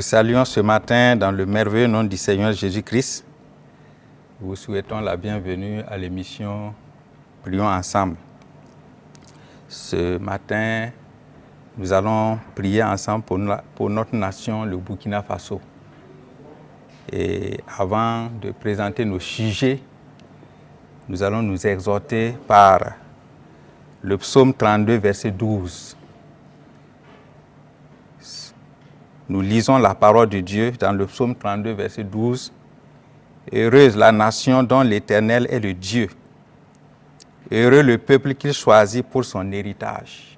vous saluons ce matin dans le merveilleux nom du Seigneur Jésus-Christ. Nous vous souhaitons la bienvenue à l'émission Prions ensemble. Ce matin, nous allons prier ensemble pour notre nation, le Burkina Faso. Et avant de présenter nos sujets, nous allons nous exhorter par le psaume 32, verset 12. Nous lisons la parole de Dieu dans le psaume 32, verset 12. Heureuse la nation dont l'Éternel est le Dieu. Heureux le peuple qu'il choisit pour son héritage.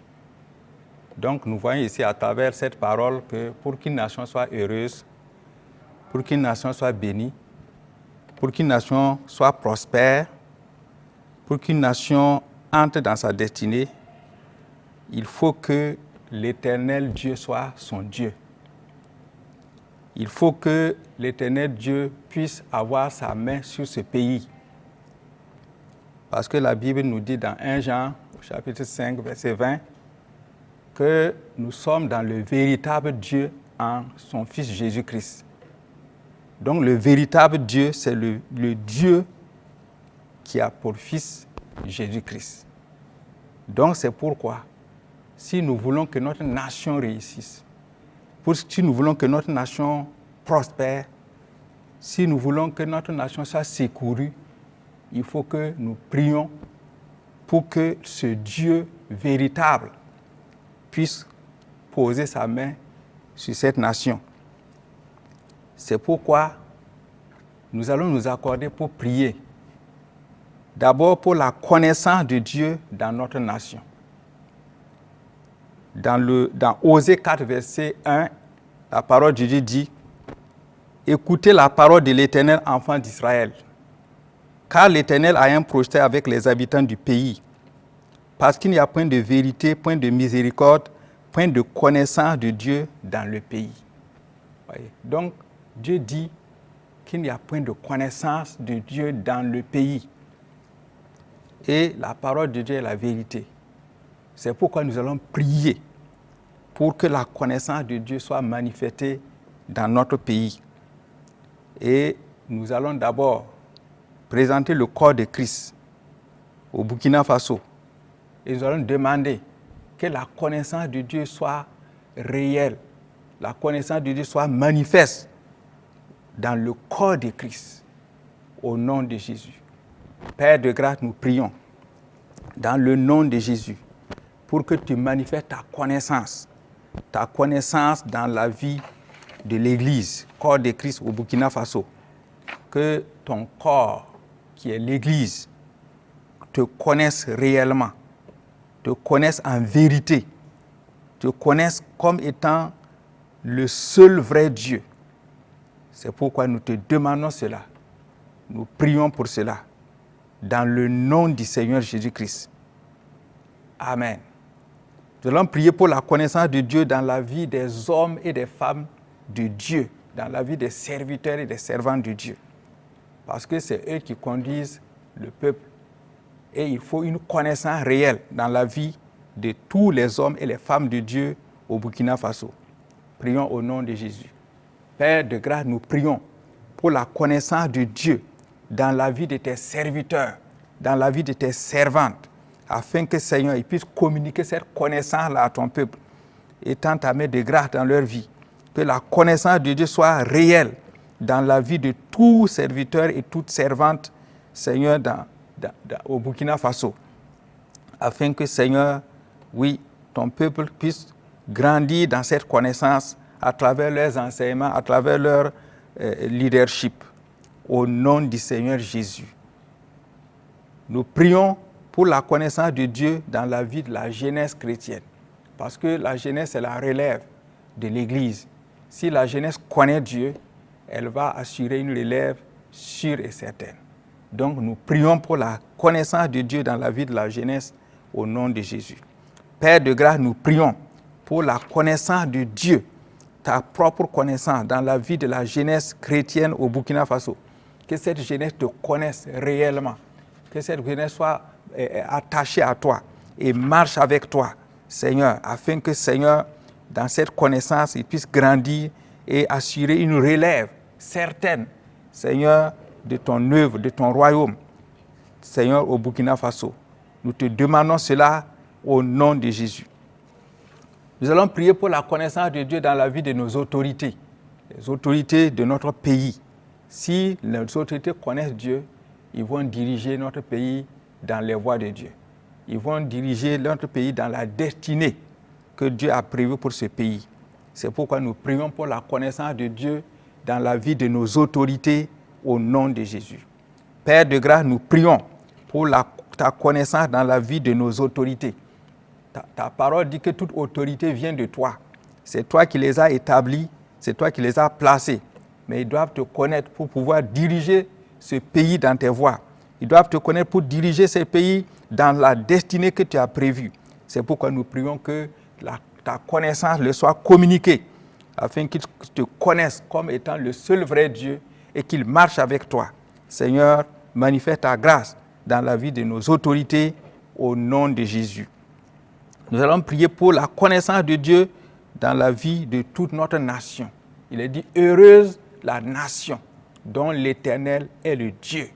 Donc nous voyons ici à travers cette parole que pour qu'une nation soit heureuse, pour qu'une nation soit bénie, pour qu'une nation soit prospère, pour qu'une nation entre dans sa destinée, il faut que l'Éternel Dieu soit son Dieu. Il faut que l'Éternel Dieu puisse avoir sa main sur ce pays. Parce que la Bible nous dit dans 1 Jean, chapitre 5, verset 20, que nous sommes dans le véritable Dieu en son Fils Jésus-Christ. Donc le véritable Dieu, c'est le Dieu qui a pour Fils Jésus-Christ. Donc c'est pourquoi, si nous voulons que notre nation réussisse, si nous voulons que notre nation prospère, si nous voulons que notre nation soit secourue, il faut que nous prions pour que ce Dieu véritable puisse poser sa main sur cette nation. C'est pourquoi nous allons nous accorder pour prier. D'abord pour la connaissance de Dieu dans notre nation. Dans Osée 4, verset 1, la parole de Dieu dit « Écoutez la parole de l'Éternel, enfants d'Israël, car l'Éternel a un projet avec les habitants du pays, parce qu'il n'y a point de vérité, point de miséricorde, point de connaissance de Dieu dans le pays. » Donc, Dieu dit qu'il n'y a point de connaissance de Dieu dans le pays. Et la parole de Dieu est la vérité. C'est pourquoi nous allons prier pour que la connaissance de Dieu soit manifestée dans notre pays. Et nous allons d'abord présenter le corps de Christ au Burkina Faso. Et nous allons demander que la connaissance de Dieu soit réelle, la connaissance de Dieu soit manifeste dans le corps de Christ, au nom de Jésus. Père de grâce, nous prions dans le nom de Jésus pour que tu manifestes ta connaissance dans la vie de l'Église, corps de Christ au Burkina Faso. Que ton corps, qui est l'Église, te connaisse réellement, te connaisse en vérité, te connaisse comme étant le seul vrai Dieu. C'est pourquoi nous te demandons cela. Nous prions pour cela. Dans le nom du Seigneur Jésus-Christ. Amen. Nous allons prier pour la connaissance de Dieu dans la vie des hommes et des femmes de Dieu, dans la vie des serviteurs et des servants de Dieu. Parce que c'est eux qui conduisent le peuple. Et il faut une connaissance réelle dans la vie de tous les hommes et les femmes de Dieu au Burkina Faso. Prions au nom de Jésus. Père de grâce, nous prions pour la connaissance de Dieu dans la vie de tes serviteurs, dans la vie de tes servantes, afin que, Seigneur, ils puissent communiquer cette connaissance-là à ton peuple, étant ta main de grâce dans leur vie. Que la connaissance de Dieu soit réelle dans la vie de tous serviteurs et toutes servantes, Seigneur, au Burkina Faso, afin que, Seigneur, oui, ton peuple puisse grandir dans cette connaissance à travers leurs enseignements, à travers leur leadership. Au nom du Seigneur Jésus. Nous prions pour la connaissance de Dieu dans la vie de la jeunesse chrétienne. Parce que la jeunesse, c'est la relève de l'Église. Si la jeunesse connaît Dieu, elle va assurer une relève sûre et certaine. Donc nous prions pour la connaissance de Dieu dans la vie de la jeunesse au nom de Jésus. Père de grâce, nous prions pour la connaissance de Dieu, ta propre connaissance dans la vie de la jeunesse chrétienne au Burkina Faso. Que cette jeunesse te connaisse réellement, que cette jeunesse soit attachée à toi et marche avec toi, Seigneur, afin que, Seigneur, dans cette connaissance, ils puissent grandir et assurer une relève certaine, Seigneur, de ton œuvre, de ton royaume, Seigneur, au Burkina Faso. Nous te demandons cela au nom de Jésus. Nous allons prier pour la connaissance de Dieu dans la vie de nos autorités, les autorités de notre pays. Si les autorités connaissent Dieu, ils vont diriger notre pays dans les voies de Dieu. Ils vont diriger notre pays dans la destinée que Dieu a prévue pour ce pays. C'est pourquoi nous prions pour la connaissance de Dieu dans la vie de nos autorités au nom de Jésus. Père de grâce, nous prions pour ta connaissance dans la vie de nos autorités. Ta parole dit que toute autorité vient de toi. C'est toi qui les as établis, c'est toi qui les as placés. Mais ils doivent te connaître pour pouvoir diriger ce pays dans tes voies. Ils doivent te connaître pour diriger ce pays dans la destinée que tu as prévue. C'est pourquoi nous prions que ta connaissance leur soit communiquée, afin qu'ils te connaissent comme étant le seul vrai Dieu et qu'ils marchent avec toi. Seigneur, manifeste ta grâce dans la vie de nos autorités au nom de Jésus. Nous allons prier pour la connaissance de Dieu dans la vie de toute notre nation. Il est dit, heureuse la nation dont l'Éternel est le Dieu.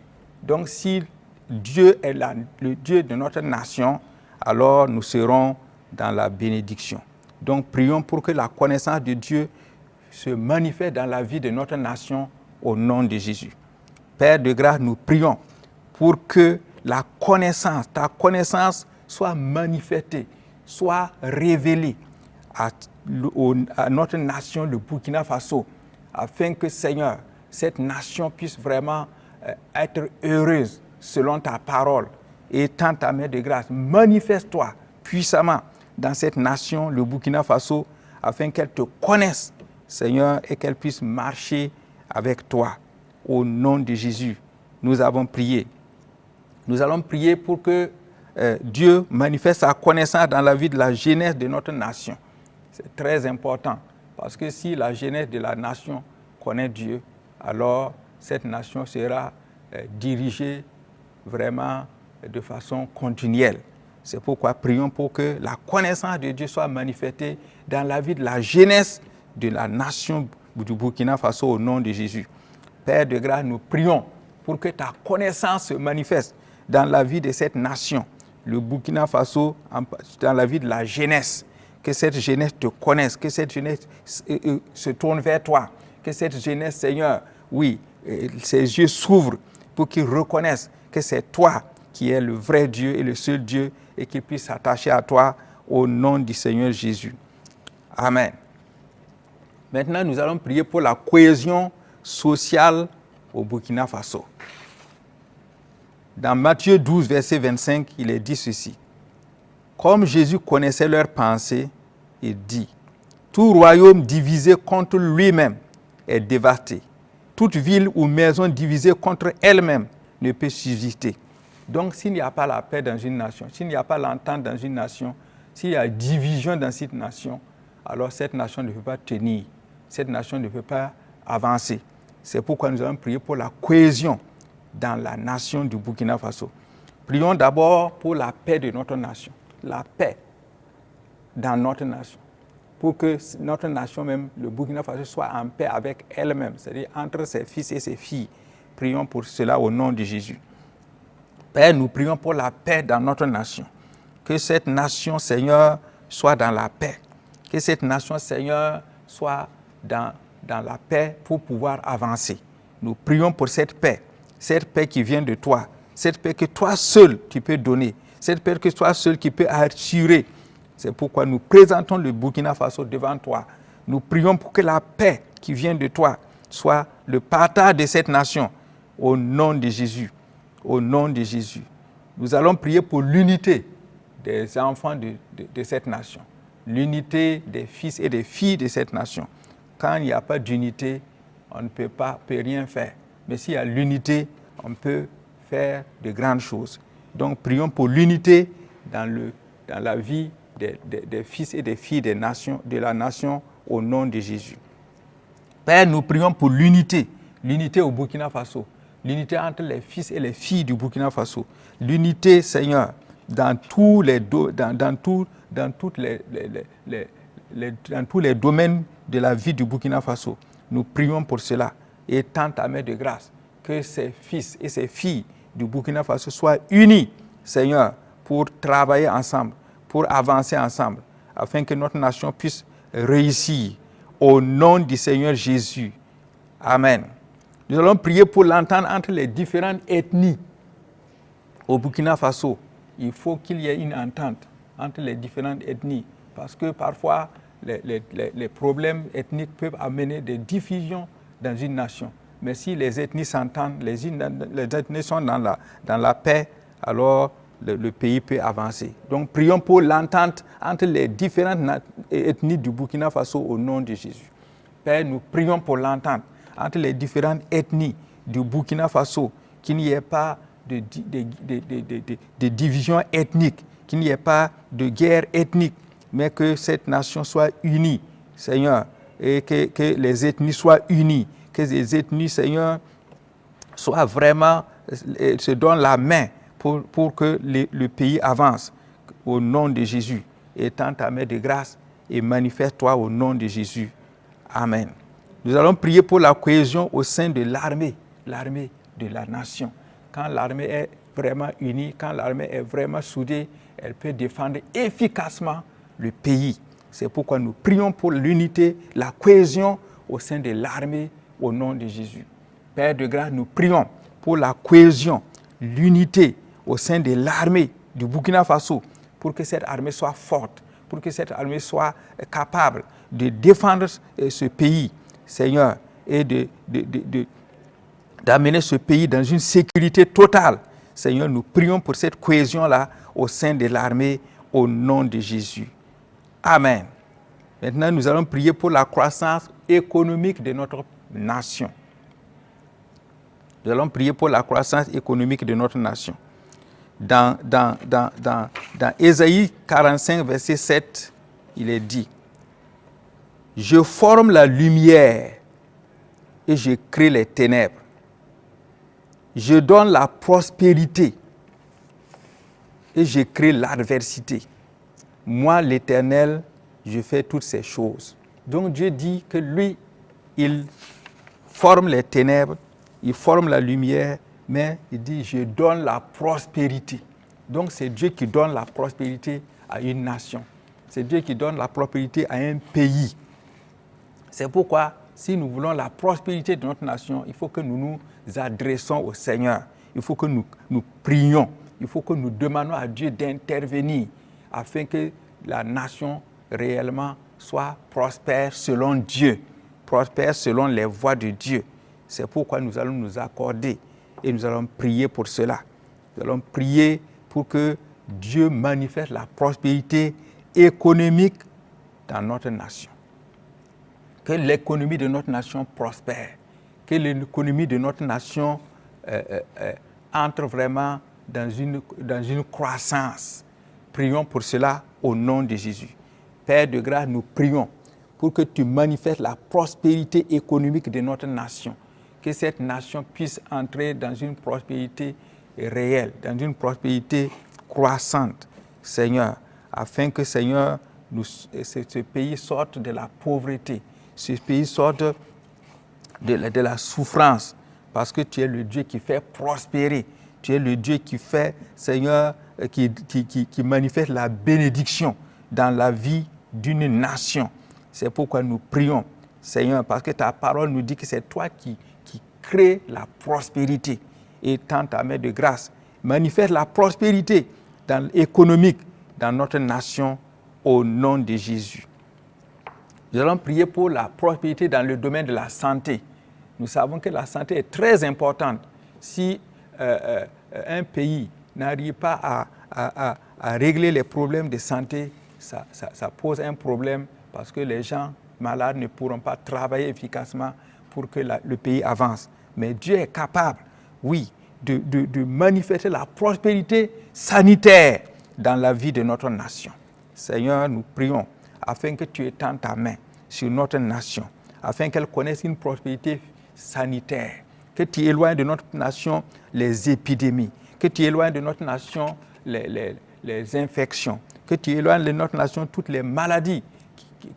Donc si Dieu est le Dieu de notre nation, alors nous serons dans la bénédiction. Donc prions pour que la connaissance de Dieu se manifeste dans la vie de notre nation au nom de Jésus. Père de grâce, nous prions pour que la connaissance, ta connaissance soit manifestée, soit révélée à notre nation, le Burkina Faso, afin que, Seigneur, cette nation puisse vraiment être heureuse selon ta parole. Et tends ta main de grâce, manifeste-toi puissamment dans cette nation, le Burkina Faso, afin qu'elle te connaisse, Seigneur, et qu'elle puisse marcher avec toi. Au nom de Jésus, nous avons prié. Nous allons prier pour que Dieu manifeste sa connaissance dans la vie de la jeunesse de notre nation. C'est très important, parce que si la jeunesse de la nation connaît Dieu, alors cette nation sera dirigée vraiment de façon continuelle. C'est pourquoi prions pour que la connaissance de Dieu soit manifestée dans la vie de la jeunesse de la nation du Burkina Faso au nom de Jésus. Père de grâce, nous prions pour que ta connaissance se manifeste dans la vie de cette nation, le Burkina Faso, dans la vie de la jeunesse. Que cette jeunesse te connaisse, que cette jeunesse se tourne vers toi, que cette jeunesse, Seigneur, oui, ses yeux s'ouvrent pour qu'ils reconnaissent que c'est toi qui es le vrai Dieu et le seul Dieu et qu'ils puissent s'attacher à toi au nom du Seigneur Jésus. Amen. Maintenant, nous allons prier pour la cohésion sociale au Burkina Faso. Dans Matthieu 12, verset 25, il est dit ceci. Comme Jésus connaissait leurs pensées, il dit, tout royaume divisé contre lui-même est dévasté. Toute ville ou maison divisée contre elle-même ne peut subsister. Donc, s'il n'y a pas la paix dans une nation, s'il n'y a pas l'entente dans une nation, s'il y a division dans cette nation, alors cette nation ne peut pas tenir. Cette nation ne peut pas avancer. C'est pourquoi nous allons prier pour la cohésion dans la nation du Burkina Faso. Prions d'abord pour la paix de notre nation. La paix dans notre nation. Pour que notre nation même, le Burkina Faso, soit en paix avec elle-même, c'est-à-dire entre ses fils et ses filles. Prions pour cela au nom de Jésus. Père, nous prions pour la paix dans notre nation. Que cette nation, Seigneur, soit dans la paix. Que cette nation, Seigneur, soit dans la paix pour pouvoir avancer. Nous prions pour cette paix qui vient de toi, cette paix que toi seul tu peux donner, cette paix que toi seul qui peux assurer. C'est pourquoi nous présentons le Burkina Faso devant toi. Nous prions pour que la paix qui vient de toi soit le partage de cette nation au nom de Jésus. Au nom de Jésus. Nous allons prier pour l'unité des enfants de cette nation, l'unité des fils et des filles de cette nation. Quand il n'y a pas d'unité, on ne peut rien faire. Mais s'il y a l'unité, on peut faire de grandes choses. Donc prions pour l'unité dans la vie des fils et des filles de la nation au nom de Jésus. Père, nous prions pour l'unité au Burkina Faso, l'unité entre les fils et les filles du Burkina Faso, l'unité, Seigneur, dans tous les domaines de la vie du Burkina Faso. Nous prions pour cela et tend ta main de grâce que ces fils et ces filles du Burkina Faso soient unis, Seigneur, pour travailler ensemble, pour avancer ensemble, afin que notre nation puisse réussir. Au nom du Seigneur Jésus. Amen. Nous allons prier pour l'entente entre les différentes ethnies au Burkina Faso. Il faut qu'il y ait une entente entre les différentes ethnies, parce que parfois les problèmes ethniques peuvent amener des divisions dans une nation. Mais si les ethnies s'entendent, les ethnies sont dans la paix, alors le pays peut avancer. Donc prions pour l'entente entre les différentes ethnies du Burkina Faso au nom de Jésus. Père, nous prions pour l'entente entre les différentes ethnies du Burkina Faso, qu'il n'y ait pas de division ethnique, qu'il n'y ait pas de guerre ethnique, mais que cette nation soit unie, Seigneur, et que les ethnies soient unies, que les ethnies, Seigneur, soient vraiment, se donnent la main pour que le pays avance au nom de Jésus. Étends ta main de grâce et manifeste-toi au nom de Jésus. Amen. Nous allons prier pour la cohésion au sein de l'armée de la nation. Quand l'armée est vraiment unie, quand l'armée est vraiment soudée, elle peut défendre efficacement le pays. C'est pourquoi nous prions pour l'unité, la cohésion au sein de l'armée au nom de Jésus. Père de grâce, nous prions pour la cohésion, l'unité au sein de l'armée du Burkina Faso, pour que cette armée soit forte, pour que cette armée soit capable de défendre ce pays, Seigneur, et d'amener ce pays dans une sécurité totale. Seigneur, nous prions pour cette cohésion-là au sein de l'armée au nom de Jésus. Amen. Maintenant, nous allons prier pour la croissance économique de notre nation. Nous allons prier pour la croissance économique de notre nation. Dans Ésaïe 45, verset 7, il est dit: je forme la lumière et je crée les ténèbres. Je donne la prospérité et je crée l'adversité. Moi, l'Éternel, je fais toutes ces choses. Donc Dieu dit que lui, il forme les ténèbres, il forme la lumière, mais il dit, je donne la prospérité. Donc c'est Dieu qui donne la prospérité à une nation. C'est Dieu qui donne la prospérité à un pays. C'est pourquoi, si nous voulons la prospérité de notre nation, il faut que nous nous adressons au Seigneur. Il faut que nous prions. Il faut que nous demandons à Dieu d'intervenir afin que la nation réellement soit prospère selon Dieu, prospère selon les voies de Dieu. C'est pourquoi nous allons nous accorder et nous allons prier pour cela. Nous allons prier pour que Dieu manifeste la prospérité économique dans notre nation. Que l'économie de notre nation prospère, que l'économie de notre nation entre vraiment dans une croissance. Prions pour cela au nom de Jésus. Père de grâce, nous prions pour que tu manifestes la prospérité économique de notre nation. Que cette nation puisse entrer dans une prospérité réelle, dans une prospérité croissante, Seigneur, afin que, Seigneur, ce pays sorte de la pauvreté, ce pays sorte de la souffrance, parce que tu es le Dieu qui fait prospérer. Tu es le Dieu qui fait, Seigneur, qui manifeste la bénédiction dans la vie d'une nation. C'est pourquoi nous prions, Seigneur, parce que ta parole nous dit que c'est toi qui crée la prospérité. Et tends ta main de grâce, manifeste la prospérité économique dans notre nation au nom de Jésus. Nous allons prier pour la prospérité dans le domaine de la santé. Nous savons que la santé est très importante. Si un pays n'arrive pas à régler les problèmes de santé, ça pose un problème parce que les gens malades ne pourront pas travailler efficacement pour que le pays avance. Mais Dieu est capable, oui, de manifester la prospérité sanitaire dans la vie de notre nation. Seigneur, nous prions afin que tu étendes ta main sur notre nation, afin qu'elle connaisse une prospérité sanitaire, que tu éloignes de notre nation les épidémies, que tu éloignes de notre nation les infections, que tu éloignes de notre nation toutes les maladies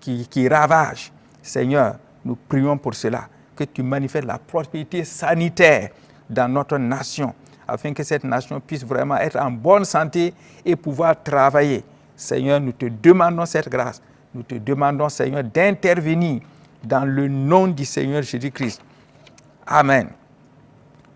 qui ravagent. Seigneur, nous prions pour cela, que tu manifestes la prospérité sanitaire dans notre nation, afin que cette nation puisse vraiment être en bonne santé et pouvoir travailler. Seigneur, nous te demandons cette grâce. Nous te demandons, Seigneur, d'intervenir dans le nom du Seigneur Jésus-Christ. Amen.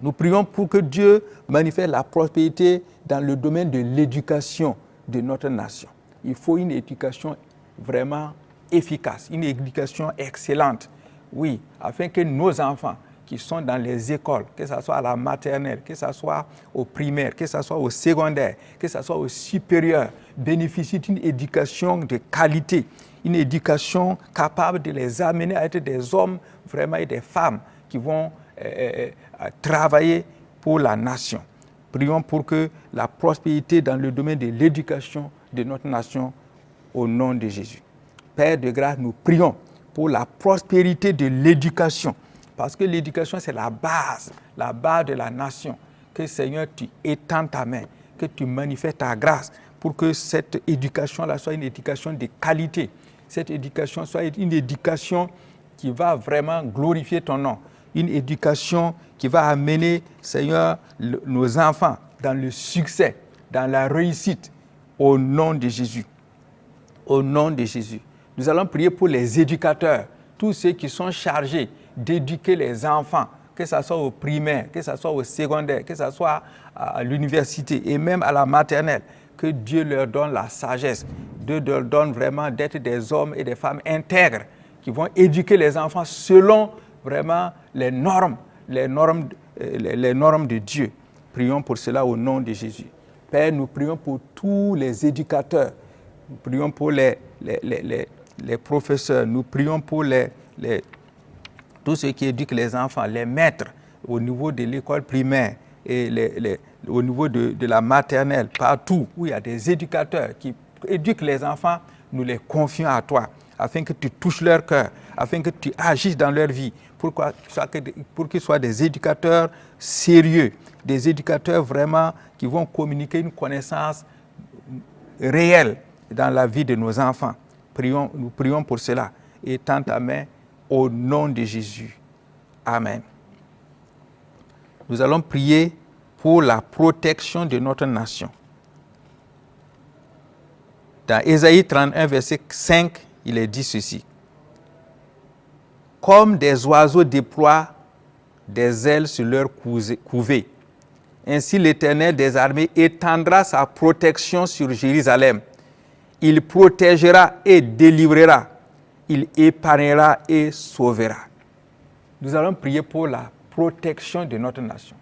Nous prions pour que Dieu manifeste la prospérité dans le domaine de l'éducation de notre nation. Il faut une éducation vraiment efficace, une éducation excellente. Oui, afin que nos enfants qui sont dans les écoles, que ce soit à la maternelle, que ce soit au primaire, que ce soit au secondaire, que ce soit au supérieur, bénéficient d'une éducation de qualité, une éducation capable de les amener à être des hommes vraiment et des femmes qui vont travailler pour la nation. Prions pour que la prospérité dans le domaine de l'éducation de notre nation, au nom de Jésus. Père de grâce, nous prions pour la prospérité de l'éducation, parce que l'éducation, c'est la base de la nation. Que Seigneur, tu étends ta main, que tu manifestes ta grâce pour que cette éducation-là soit une éducation de qualité. Cette éducation soit une éducation qui va vraiment glorifier ton nom. Une éducation qui va amener, Seigneur, nos enfants dans le succès, dans la réussite, au nom de Jésus. Au nom de Jésus. Nous allons prier pour les éducateurs, tous ceux qui sont chargés d'éduquer les enfants, que ce soit au primaire, que ce soit au secondaire, que ce soit à l'université et même à la maternelle. Que Dieu leur donne la sagesse, Dieu leur donne vraiment d'être des hommes et des femmes intègres qui vont éduquer les enfants selon vraiment les normes de Dieu. Prions pour cela au nom de Jésus. Père, nous prions pour tous les éducateurs. Nous prions pour les professeurs. Nous prions pour tous ceux qui éduquent les enfants, les maîtres au niveau de l'école primaire et au niveau de la maternelle, partout où il y a des éducateurs qui éduquent les enfants, nous les confions à toi, afin que tu touches leur cœur, afin que tu agisses dans leur vie, pour qu'ils soient des éducateurs sérieux, des éducateurs vraiment qui vont communiquer une connaissance réelle dans la vie de nos enfants. Nous prions pour cela. Et tends ta main au nom de Jésus. Amen. Nous allons prier pour la protection de notre nation. Dans Ésaïe 31, verset 5, il est dit ceci. Comme des oiseaux déploient des ailes sur leur couvée, ainsi l'Éternel des armées étendra sa protection sur Jérusalem. Il protégera et délivrera. Il épargnera et sauvera. Nous allons prier pour la protection de notre nation.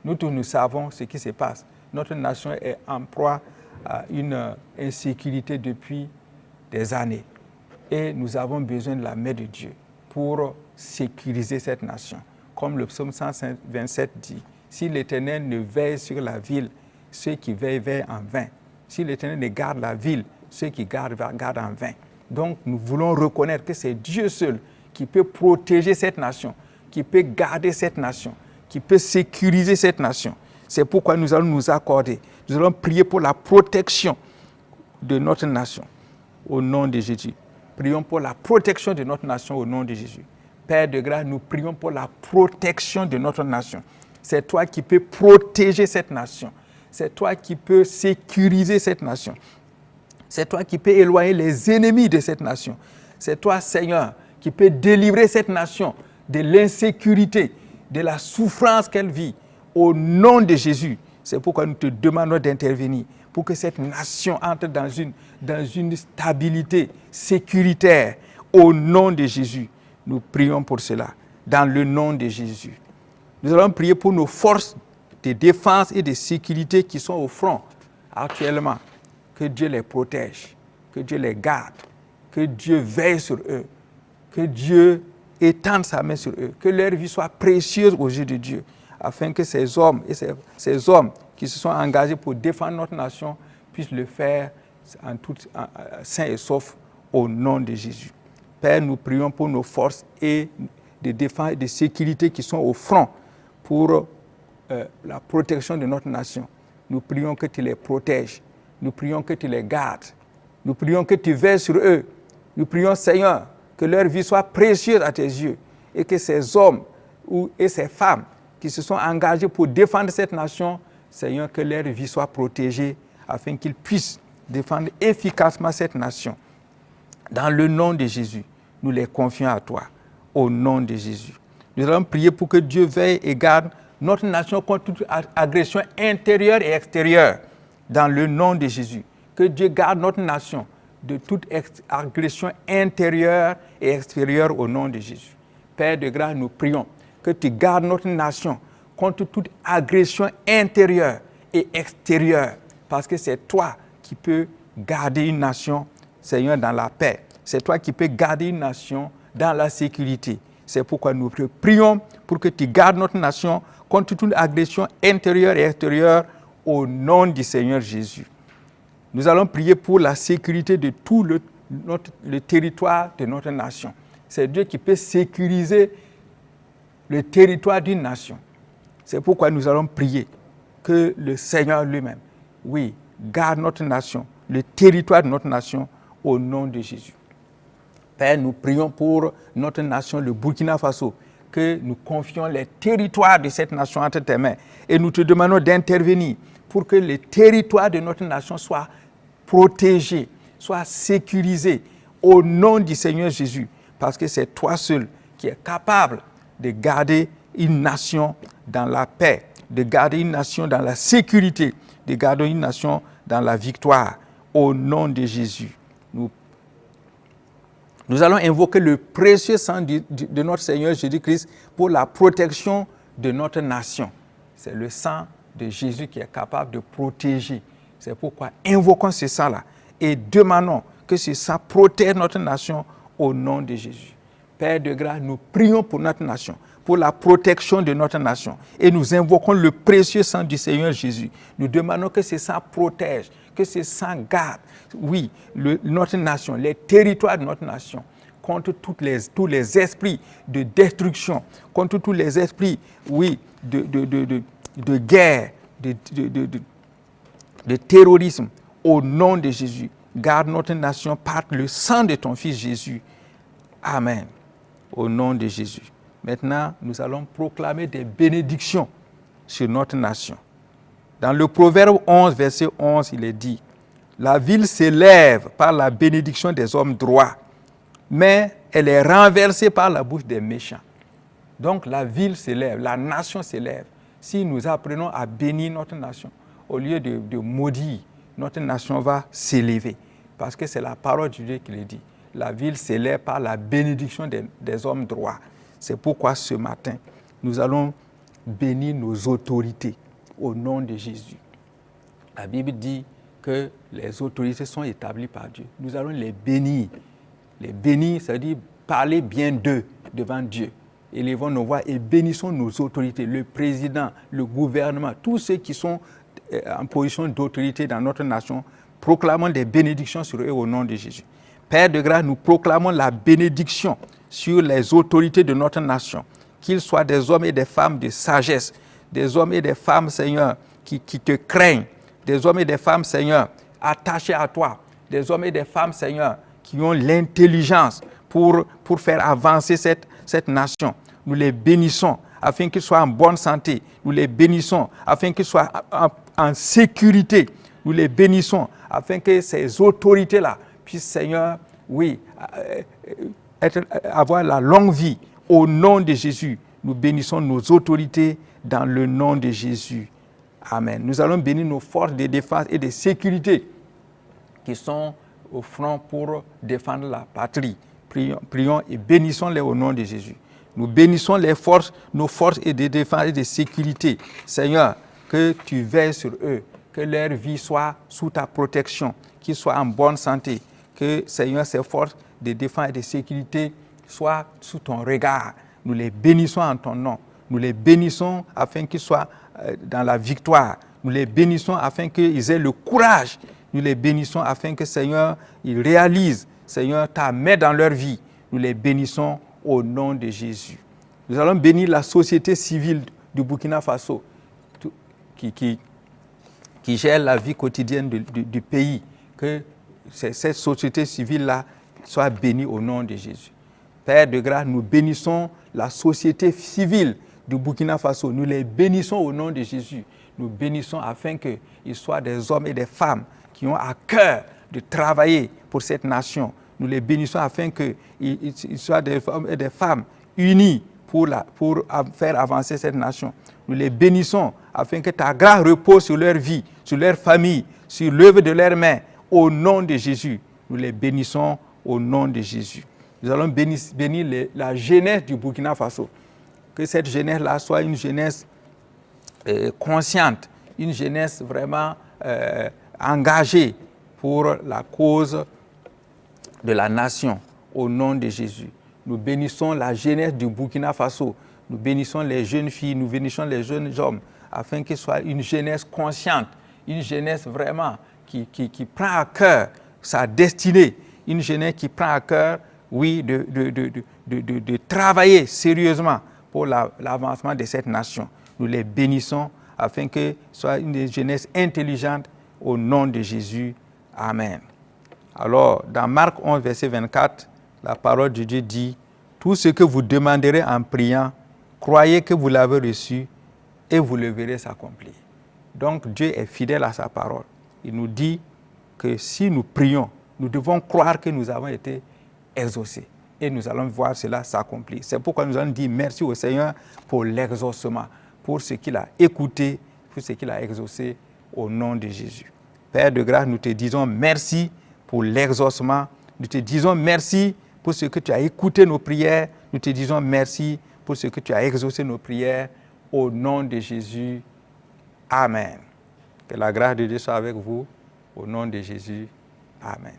Nous tous, nous savons ce qui se passe. Notre nation est en proie à une insécurité depuis des années. Et nous avons besoin de la main de Dieu pour sécuriser cette nation. Comme le psaume 127 dit, si l'Éternel ne veille sur la ville, ceux qui veillent en vain. Si l'Éternel ne garde la ville, ceux qui gardent en vain. Donc nous voulons reconnaître que c'est Dieu seul qui peut protéger cette nation, qui peut garder cette nation, qui peut sécuriser cette nation. C'est pourquoi nous allons nous accorder. Nous allons prier pour la protection de notre nation au nom de Jésus. Prions pour la protection de notre nation au nom de Jésus. Père de grâce, nous prions pour la protection de notre nation. C'est toi qui peux protéger cette nation. C'est toi qui peux sécuriser cette nation. C'est toi qui peux éloigner les ennemis de cette nation. C'est toi, Seigneur, qui peux délivrer cette nation de l'insécurité, de la souffrance qu'elle vit. Au nom de Jésus, c'est pourquoi nous te demandons d'intervenir pour que cette nation entre dans une stabilité sécuritaire. Au nom de Jésus, nous prions pour cela. Dans le nom de Jésus. Nous allons prier pour nos forces de défense et de sécurité qui sont au front actuellement. Que Dieu les protège, que Dieu les garde, que Dieu veille sur eux, que Dieu étende sa main sur eux, que leur vie soit précieuse aux yeux de Dieu, afin que ces hommes et ces hommes qui se sont engagés pour défendre notre nation puissent le faire sains et saufs au nom de Jésus. Père, nous prions pour nos forces et de défense et de sécurité qui sont au front pour la protection de notre nation. Nous prions que tu les protèges. Nous prions que tu les gardes. Nous prions que tu veilles sur eux. Nous prions, Seigneur, que leur vie soit précieuse à tes yeux, et que ces hommes et ces femmes qui se sont engagés pour défendre cette nation, Seigneur, que leur vie soit protégée, afin qu'ils puissent défendre efficacement cette nation. Dans le nom de Jésus, nous les confions à toi, au nom de Jésus. Nous allons prier pour que Dieu veille et garde notre nation contre toute agression intérieure et extérieure, dans le nom de Jésus. Que Dieu garde notre nation de toute agression intérieure et extérieure au nom de Jésus. Père de grâce, nous prions que tu gardes notre nation contre toute agression intérieure et extérieure, parce que c'est toi qui peux garder une nation, Seigneur, dans la paix. C'est toi qui peux garder une nation dans la sécurité. C'est pourquoi nous prions pour que tu gardes notre nation contre toute agression intérieure et extérieure au nom du Seigneur Jésus. Nous allons prier pour la sécurité de tout le territoire de notre nation. C'est Dieu qui peut sécuriser le territoire d'une nation. C'est pourquoi nous allons prier que le Seigneur lui-même, oui, garde notre nation, le territoire de notre nation, au nom de Jésus. Père, nous prions pour notre nation, le Burkina Faso, que nous confions les territoires de cette nation entre tes mains. Et nous te demandons d'intervenir pour que les territoires de notre nation soient protégés, soient sécurisés, au nom du Seigneur Jésus. Parce que c'est toi seul qui es capable de garder une nation dans la paix, de garder une nation dans la sécurité, de garder une nation dans la victoire, au nom de Jésus. Nous allons invoquer le précieux sang de notre Seigneur Jésus-Christ pour la protection de notre nation. C'est le sang de Jésus qui est capable de protéger. C'est pourquoi invoquons ce sang-là et demandons que ce sang protège notre nation au nom de Jésus. Père de grâce, nous prions pour notre nation, pour la protection de notre nation. Et nous invoquons le précieux sang du Seigneur Jésus. Nous demandons que ce sang protège, que ce sang garde, oui, notre nation, les territoires de notre nation, contre tous les esprits de destruction, contre tous les esprits, oui, de guerre, de terrorisme, au nom de Jésus. Garde notre nation par le sang de ton Fils Jésus. Amen. Au nom de Jésus. Maintenant, nous allons proclamer des bénédictions sur notre nation. Dans le Proverbe 11, verset 11, il est dit, « La ville s'élève par la bénédiction des hommes droits, mais elle est renversée par la bouche des méchants. » Donc la ville s'élève, la nation s'élève. Si nous apprenons à bénir notre nation, au lieu de maudire, notre nation va s'élever. Parce que c'est la parole de Dieu qui le dit. La ville s'élève par la bénédiction des hommes droits. C'est pourquoi ce matin, nous allons bénir nos autorités au nom de Jésus. La Bible dit que les autorités sont établies par Dieu. Nous allons les bénir. Les bénir, c'est-à-dire parler bien d'eux devant Dieu. Élevons nos voix et bénissons nos autorités, le président, le gouvernement, tous ceux qui sont en position d'autorité dans notre nation. Proclamons des bénédictions sur eux au nom de Jésus. Père de grâce, nous proclamons la bénédiction sur les autorités de notre nation, qu'ils soient des hommes et des femmes de sagesse, des hommes et des femmes, Seigneur, qui te craignent, des hommes et des femmes, Seigneur, attachés à toi, des hommes et des femmes, Seigneur, qui ont l'intelligence pour faire avancer cette nation. Nous les bénissons afin qu'ils soient en bonne santé. Nous les bénissons afin qu'ils soient en sécurité. Nous les bénissons afin que ces autorités-là puissent, Seigneur, oui, avoir la longue vie. Au nom de Jésus, nous bénissons nos autorités dans le nom de Jésus. Amen. Nous allons bénir nos forces de défense et de sécurité qui sont au front pour défendre la patrie. Prions et bénissons-les au nom de Jésus. Nous bénissons nos forces et de défense et de sécurité. Seigneur, que tu veilles sur eux, que leur vie soit sous ta protection, qu'ils soient en bonne santé, que, Seigneur, ces forces de défense et de sécurité soient sous ton regard. Nous les bénissons en ton nom. Nous les bénissons afin qu'ils soient dans la victoire. Nous les bénissons afin qu'ils aient le courage. Nous les bénissons afin que, Seigneur, ils réalisent, Seigneur, ta main dans leur vie. Nous les bénissons au nom de Jésus. Nous allons bénir la société civile du Burkina Faso qui gère la vie quotidienne du pays. Que cette société civile-là soit bénie au nom de Jésus. Père de grâce, nous bénissons la société civile du Burkina Faso. Nous les bénissons au nom de Jésus. Nous bénissons afin qu'ils soient des hommes et des femmes qui ont à cœur de travailler pour cette nation. Nous les bénissons afin qu'ils soient des hommes et des femmes unis pour faire avancer cette nation. Nous les bénissons afin que ta grâce repose sur leur vie, sur leur famille, sur l'œuvre de leurs mains. Au nom de Jésus, nous les bénissons au nom de Jésus. Nous allons bénir la jeunesse du Burkina Faso. Que cette jeunesse-là soit une jeunesse consciente, une jeunesse vraiment engagée pour la cause de la nation, au nom de Jésus. Nous bénissons la jeunesse du Burkina Faso. Nous bénissons les jeunes filles, nous bénissons les jeunes hommes, afin qu'ils soient une jeunesse consciente, une jeunesse vraiment qui prend à cœur sa destinée, une jeunesse qui prend à cœur, oui, de travailler sérieusement pour l'avancement de cette nation. Nous les bénissons afin que ce soit une jeunesse intelligente au nom de Jésus. Amen. Alors, dans Marc 11, verset 24, la parole de Dieu dit, « Tout ce que vous demanderez en priant, croyez que vous l'avez reçu et vous le verrez s'accomplir. » Donc, Dieu est fidèle à sa parole. Il nous dit que si nous prions, nous devons croire que nous avons été exaucés. Et nous allons voir cela s'accomplir. C'est pourquoi nous allons dire merci au Seigneur pour l'exaucement, pour ce qu'il a écouté, pour ce qu'il a exaucé au nom de Jésus. Père de grâce, nous te disons merci pour l'exaucement. Nous te disons merci pour ce que tu as écouté nos prières. Nous te disons merci pour ce que tu as exaucé nos prières. Au nom de Jésus. Amen. Que la grâce de Dieu soit avec vous. Au nom de Jésus. Amen.